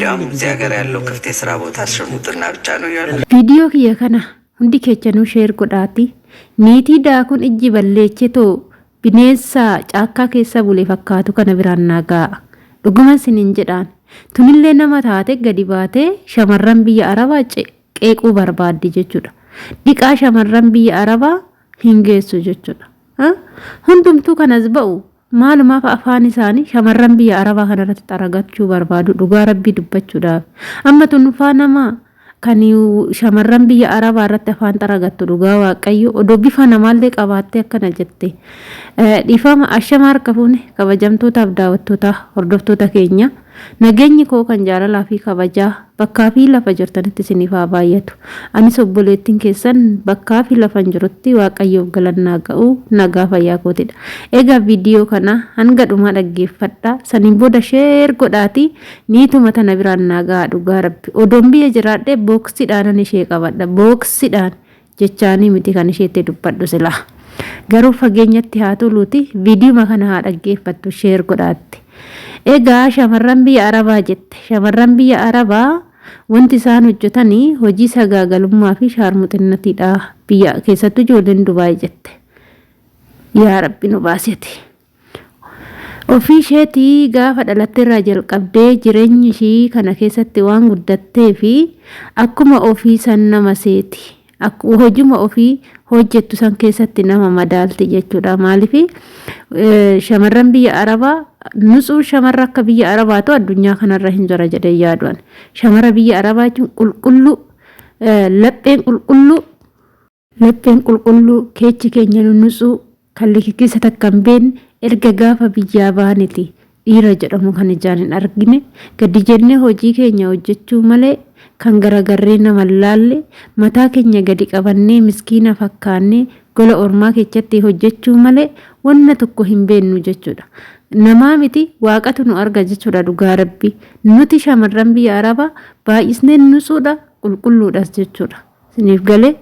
እንዲያውም እዚህ ሀገር ያለው ክፍት የስራ ቦታ ሽርሙጥና ብቻ ነው ያለው። ቪዲዮ kiyya kana hundi keechanuu sheer godhaati. Niitii daakun ijji balleechitoo bineensa caakkaa keessa bule fakkaatu kana biraan nagaa. Dhuguma sinin jedhaan. Tunillee nama taate gadi baatee shamarran biyya Arabaa qeequu barbaaddi jechuudha. Dhiqaa shamarran biyya Arabaa hin geessu jechuudha. Hundumtuu kanas ba'u maalumaaf afaan isaanii shamarran biyya Arabaa kanarratti xaragachuu barbaadu dhugaa rabbii dubbachuudhaaf. Amma tunfaa nama kan shamarran biyya Arabaa irratti afaan xaragattu dhugaa waaqayyo odoo bifa namaallee qabaattee akkana jette. Dhiifama ashama harka fuune kabajamtootaaf daawwattootaa hordoftoota keenya nageenyi koo kan jaalalaa fi kabajaa bakkaa fi lafa jirtanitti isiniif haa baay'atu. Anis obboleettiin keessan bakkaa fi lafa jirutti waaqayyoof galannaa ga'u nagaa fayyaa kootidha. Egaa viidiyoo kana hanga dhumaa dhaggeeffadhaa. Saniin booda sheer godhaati niituma tana biraan nagaa dhugaa rabbi. Odoon biyya jiraadhee booksiidhaan ishee qabadha. Booksiidhaan jechaanii miti kan isheetti dubbadhu silaa. Garuu fageenyatti haa toluuti viidiyoo kana haa dhaggeeffattu sheer godhaatti. Egaa shamarran biyya Arabaa jette. Shamarran biyya Arabaa wanti isaan hojjetanii hojii sagaagalummaa fi shaarmuxinnatiidha. Biyya keessattuu ijoolleen Dubaay jette. Yaa rabbi nu baaseti. Ofii isheetii gaafa dhalatte irraa jalqabdee jireenyi ishii kana keessatti waan guddattee fi akkuma ofii san nama seeti. Hojuma ofii hojjettu san keessatti nama madaalti jechuudha. Maaliif shamarran biyya Arabaa nutsuu shamarra akka biyya Arabaatu addunyaa kanarra hin jira jedhee yaaduun. Shamara biyya Arabaa jechuun qulqulluu lapheen qulqulluu keechi keenya nutsuu kan likikiisa takka hin beekne erga gaafa biyyaa baaniti dhiira jedhamu kan ijaan hin argine gadi jennee hojii keenya hojjechuu malee kan garagarree nama laalle mataa keenya gadi qabannee miskiina fakkaannee gola ormaa keessatti hojjechuu malee wanna tokko hin beeknu jechuudha. Namaa miti waaqatu nu arga jechuudha dhugaa rabbi. Nuti shamarran biyya Arabaa baay'isnee nutsuudha qulqulluudhas jechuudha. Siniif galee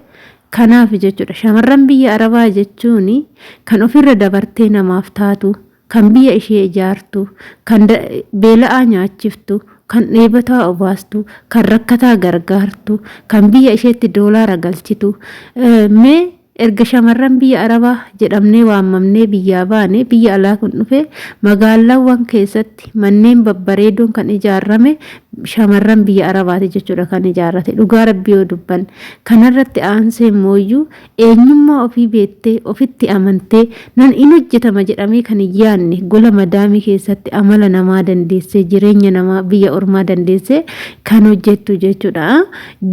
kanaaf jechuudha. Shamarran biyya Arabaa jechuun kan ofirra dabartee namaaf taatu, kan biyya ishee ijaartu, kan beela'aa nyaachiftu, kan dheebotaa obaastu, kan rakkataa gargaartu, kan biyya isheetti doolaara galchitu. Mee erga shamarran biyya Arabaa jedhamnee waamamnee biyyaa baane biyya alaa kun dhufe magaalaawwan keessatti manneen babbareedoon kan ijaarame shamarran biyya Arabaati jechuudha kan ijaarrate. Dhugaa rabbii yoo dubban kanarratti aansee mooyyuu eenyummaa ofii beettee ofitti amantee nan in hojjetama jedhamee kan hin yaanne gola madaamii keessatti amala namaa dandeessee jireenya namaa biyya ormaa dandeessee kan hojjettu jechuudha.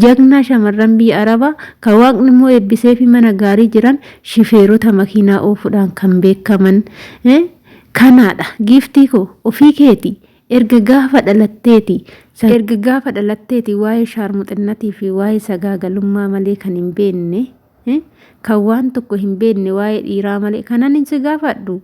Jagnaa shamarran biyya Arabaa kan waaqni immoo eebbisee fi mana gaarii jiran shifeerota makiinaa oofuudhaan kan beekaman kanaadha. Giiftii koo ofii keeti erga gaafa dhalatteeti waa'ee shaarmuxinnatii fi waa'ee sagaagalummaa malee kan hin beekne kan waan tokko hin beekne waa'ee dhiiraa malee kanan hin si gaafadhu.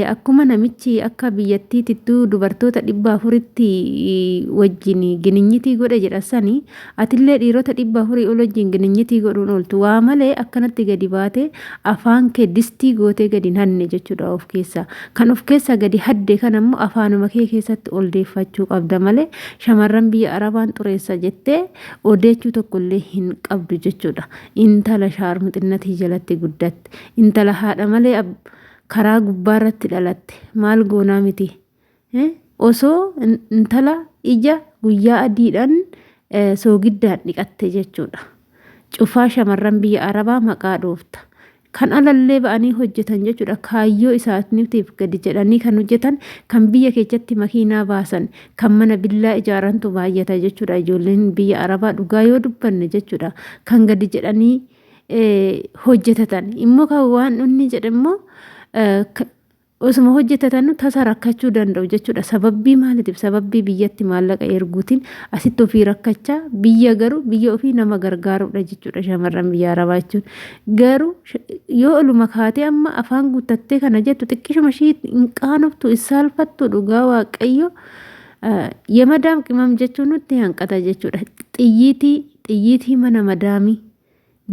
Akkuma namichi akka biyyattiitittuu dubartoota 400 wajjin gininyitii godhe jedhasanii atillee dhiirota 400 ol wajjin gininyitii godhuun ooltu waa malee akkanatti gadi baate afaan kee distii gootee gadi hin hanne jechuudha of keessa. Kan of keessa gadi hadde kan ammoo afaanuma kee keessatti ol deeffachuu qabda malee shamarran biyya Arabaan xureessa jettee odeechuu tokkollee hin qabdu jechuudha. Intala shaarmuxinnatii jalatti guddatte. Intala haadha malee karaa gubbaarratti dhalatte maal goonaa miti. Osoo intala ija guyyaa adiidhaan soogiddaan dhiqatte jechuudha. Cufaa shamarran biyya Arabaa maqaa dhoofta. Kan alallee ba'anii hojjetan jechuudha. Kaayyoo isaaniitiif gadi jedhanii kan hojjetan kan biyya keessatti makiinaa baasan kan mana billaa ijaarantu baay'ata jechuudha. Ijoolleen biyya Arabaa dhugaa yoo dubbanne jechuudha. Kan gadi jedhanii hojjetatan immoo kan waan inni jedhammoo osuma hojjetatan tasa rakkachuu danda'u jechuudha. Sababbii maaliitiif sababbii biyyatti maallaqa erguutiin asitti ofii rakkachaa biyya garuu biyya ofii nama gargaaruudha jechuudha. Shamarran biyya Arabaa jechuun garuu yoo oluma kaatee amma afaan guuttattee kana jettu xiqqishuma ishii hin qaanoftu isaalfattu dhugaa waaqayyo የመዳም ቅመም jechuun nutti hanqata jechuudha. Xiyyiitii mana madaamii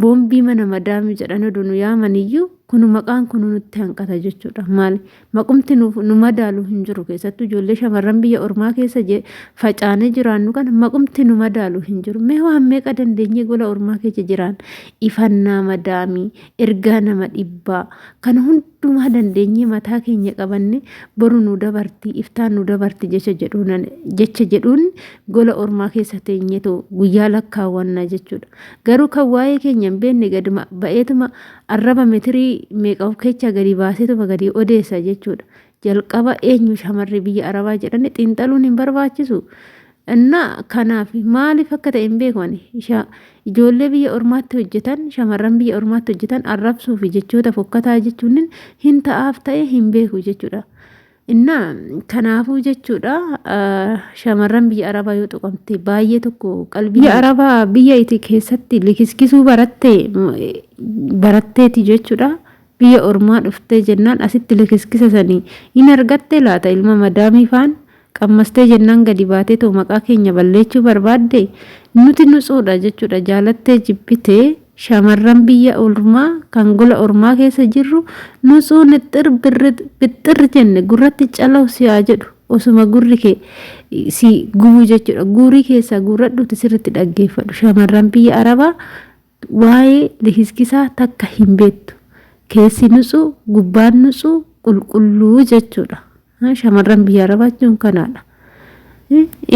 boombii mana madaamii jedhan oduu yaamaniyyuu kun maqaan kun nutti hanqata jechuudha. Maali maqumti nu madaalu hin jiru keessattuu ijoollee shamarran biyya ormaa keessa facaanee jiraannu kana maqumti nu madaalu hin jiru. Mee waan meeqa dandeenye gola ormaa keessa jiraan ifannaa madaamii ergaa nama dhibbaa kana hundumaa dandeenye mataa keenya qabanne boru nu dabartii iftaan nu dabartii jecha jedhuun gola ormaa keessa teenyeetoo guyyaa lakkaawwannaa jechuudha. Garuu kan waa'ee keenya hin beekne gaduma ba'eetuma arraba metirii meeqa of keessa gadi baaseetuma gadi odeessa jechuudha. Jalqaba eenyu shamarri biyya arabaa jedhanii xiinxaluun hin barbaachisu. Innaa kanaaf maaliif akka ta'e hin beekne ijoollee biyya ormaatti hojjetan shamarran biyya ormaatti hojjetan arrabsuu fi jechoota fokkataa jechuun hin ta'aaf ta'e hin beeku jechuudha. Innaa kanaafuu jechuudha shamarran biyya arabaa yoo tuqamte baay'ee tokko qalbii biyya arabaa biyya itti keessatti likiskisuu baratteeti jechuudha. Biyya ormaa dhuftee jennaan asitti likiskisa sanii hin argatte laata ilma madaamii faan qammastee jennaan gadi baatee too maqaa keenya balleechuu barbaadde nuti nutsuudha jechuudha. Jaalattee jibbitee shamarran biyya ormaa kan gola ormaa keessa jirru nutsuu nixxir bixxir jenne gurratti calaw siyaa jedhu osuma gurri kee si gubu jechuudha. Guurii keessa gurradhuuti sirritti dhaggeeffadhu. Shamarran biyya arabaa waa'ee likiskisaa takka hin beektu. Keessi nutsuu gubbaan nutsuu qulqulluu jechuudha. Shamarran biyya arabaa jechuun kanaadha.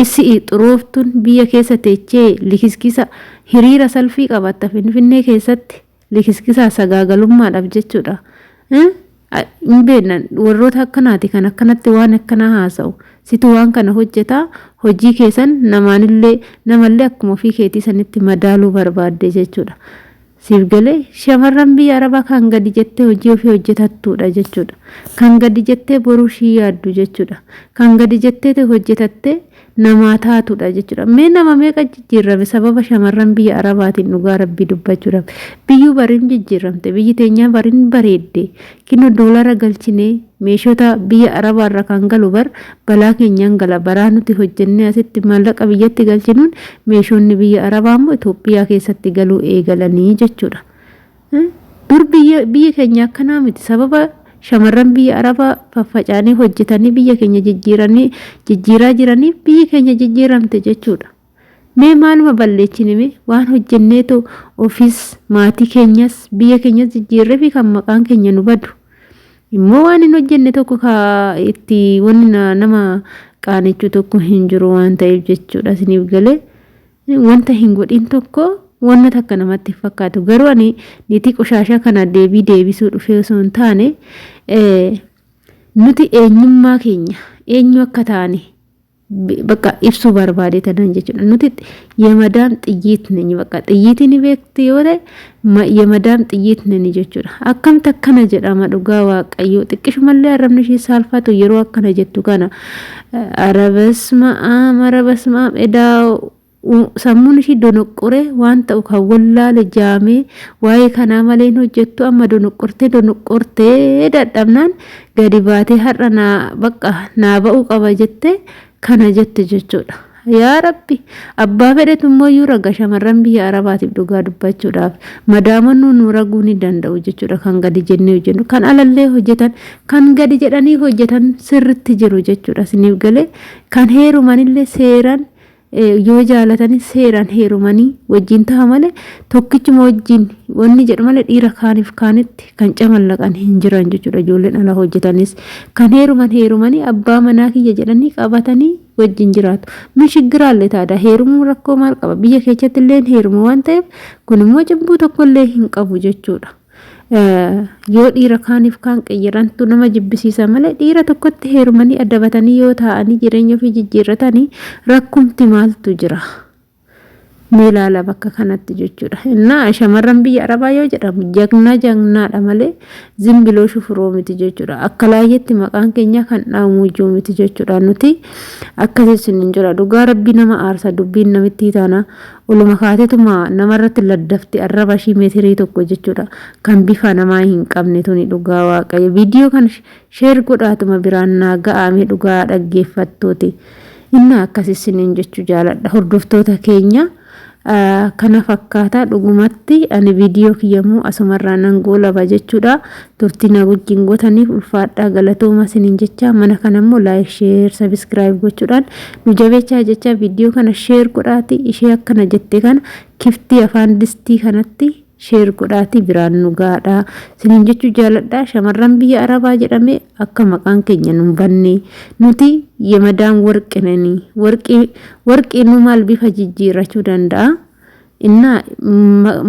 Isii xurooftuun biyya keessa teechee likiskisa hiriira salfii qabatta Finfinnee keessatti likiskisa sagaagalummaadhaaf jechuudha. Hin beeknan warroota akkanaati kan akkanatti waan akkanaa haasa'u situ waan kana hojjetaa hojii keessan namallee akkuma ofii keetii sanitti madaaluu barbaadde jechuudha. Siif galee shamarran biyya arabaa kan gadi jettee hojii ofii hojjetattuudha jechuudha. Kan gadi jettee boruu shii yaaddu jechuudha. Kan gadi jettee hojjetattee namaa taatudha jechuudha. Mee nama meeqa jijjiirame sababa shamarran biyya arabaatiin dhugaa rabbii dubbachuudhaaf. Biyyuu bariin jijjiiramte biyyi teenyaa bariin bareedde kinoo doolara galchinee meeshota biyya arabaarra kan galu balaa keenyaan gala baraa nuti hojjennee asitti maallaqa biyyatti galchinuun meeshonni biyya arabaa immoo Itoophiyaa keessatti galuu eegalanii jechuudha. Dur biyya keenya akkanaa miti sababa shamarran biyya arabaa faffacaanii hojjetanii biyya keenya jijjiiraa jiraniif biyyi keenya jijjiiramte jechuudha. Mee maaluma balleechinime waan hojjenneetu ofiis maatii keenyas biyya keenyas jijjiirree fi kan maqaan keenya nu badu. Immoo waan hin hojjenne tokko itti wanni nama qaanichuu tokko hin jiru waan ta'eef jechuudha. Isiniif galee wanta hin godhin tokko wanna takka namatti fakkaatu. Garuu ani niitii qoshaashaa kana deebisuu dhufee osoo hin taane nuti eenyummaa keenya eenyu akka taane bakka ibsuu barbaade tanan jechuudha. Nuti የመዳም ጥይት ነኝ በቃ ጥይትን ቤክት የወረ የመዳም ጥይት ነኝ jechuudha. Akkam takkana jedhama dhugaa waaqayyo xiqqishu mallee arrabni ishee saalfaatu yeroo akkana jettu kana arabasma edaa sammuun ishii donoqqore waan ta'u kan wallaale jaamee waa'ee kanaa malee hojjettu amma donoqqortee dadhabnaan gadi baatee har'a naa ba'uu qaba jettee kana jette jechuudha. Yaa Rabbi abbaa fedhetu immoo yoo raga shamarran biyya arabaatiif dhugaa dubbachuudhaaf madaamannu nu raguu ni danda'u jechuudha. Kan gadi jennee hojjennu kan alallee hojjetan kan gadi jedhanii hojjetan sirritti jiru jechuudha. Isiniif galee kan heerumanillee seeraan yoo jaalatanii seeraan heerumanii wajjin ta'a malee tokkichuma wajjin wanni jedhu malee dhiira kaaniif kaanitti kan camallaqan hin jiran jechuudha. Ijoolleen ala hojjetanis kan heerumanii abbaa manaa kiyya jedhanii qabatanii wajjin jiraatu. Min shiggiraallee taada heerumuu rakkoo maal qaba biyya keessatti illee heerumu waan ta'eef kun immoo jibbuu tokkollee hin qabu jechuudha. Yoo dhiira kaaniif kaan qiyyarantu nama jibbisiisa malee dhiira tokkotti heerumanii addabatanii yoo taa'anii jireenya ofii jijjiirratanii rakkumti maaltu jira. Meelaala bakka kanatti jechuudha. Innaa shamarran biyya arabaa yoo jedhamu jagnaadha malee zimbiloo shufuroo miti jechuudha. Akka laayyetti maqaan keenya kan dhaamu iyyuu miti jechuudha. Nuti akkasitti hin jira. Dhugaa rabbi nama aarsa dubbiin namitti taana oluma kaateetuma namarratti laddafti arraba ishii meetirii tokko jechuudha. Kan bifa namaa hin qabne tuni dhugaa waaqayyo. Viidiyoo kan sheer godhaatuma biraan naa ga'ame dhugaa dhaggeeffattooti. Innaa akkasitti hin jechuu jaaladha hordoftoota keenya. kana fakkaata dhugumatti ani viidiyoo kiyyamu asumarraa nan goolaba jechuudha. Turtii na wajjin gootaniif ulfaadhaa galatooma isiniin jecha mana kanammoo like share subscribe gochuudhaan nu jabeechaa jecha viidiyoo kana share godhaati ishee akkana jette kana kiftii afaan distii kanatti share godhaati biraan nu gaadha isiniin jechuu jaaladha. Shamarran biyya Arabaa jedhame akka maqaan keenya nu banne nuti yemadaan warqinani warqii nu maal bifa jijjiirrachuu danda'a inna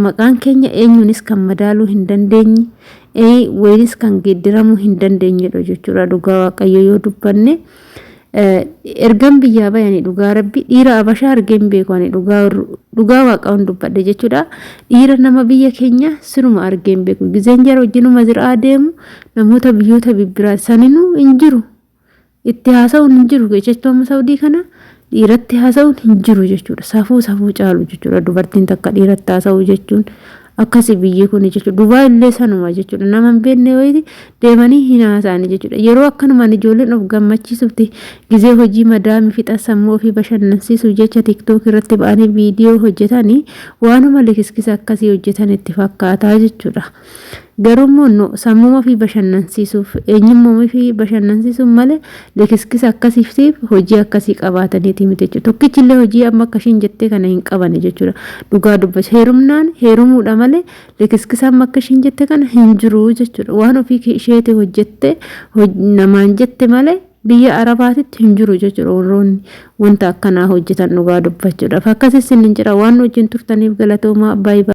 maqaan keenya eenyunis kan madaaluu hin dandeenye waynis kan geeddiramuu hin dandeenye jechuudha. Dhugaa Waaqayyo yoo dubbanne ergan biyyaa bayanii dhugaa rabbi dhiira abashaa argeen beekani dhugaa Waaqayyoon dubbadhe jechuudha. Dhiira nama biyya keenya siruma argeen beeku gizeen jara wajjinuma ziraa deemu namoota biyyoota bibbiraa saninu hin jiru itti haasa'uun hin jiru jechuudha. Saawudii kana dhiiratti haasa'uun hin jiru jechuudha. Safuu caalu jechuudha. Dubartiin takka dhiiratti haasa'u jechuun akkasi biyyi kun jechuudha. Duubaa illee sanuma jechuudha. Nama hin beekne wayiiti deemanii hin haasa'ani jechuudha. Yeroo akkanumaan ijoolleen of gammachiisuutti gizee hojii madaami fixa sammuu ofii bashannansiisuu jecha TikTok irratti ba'anii viidiyoo hojjetanii waanuma likiskisa akkasii hojjetan itti fakkaataa jechuudha. Garuu sammuu ofii bashannansiisuuf eenyummaa ofii bashannansiisuuf malee likiskisa akkasiif hojii akkasii qabaataniiti miti jechuudha. Tokkichillee hojii amma akkashiin jettee kana hin qabane jechuudha. Dhugaa dubbatu heerumnaan heerumuudha malee likiskisa amma akkashiin jette kana hin jiru jechuudha. Waan ofii isheeti hojjette namaan jette malee biyya Arabaatitti hin jiru jechuudha. Warroonni wanta akkanaa hojjetan dhugaa dubbachuudhaaf akkasii isin hin jira waan wajjin turtaniif galatooma baay'ee.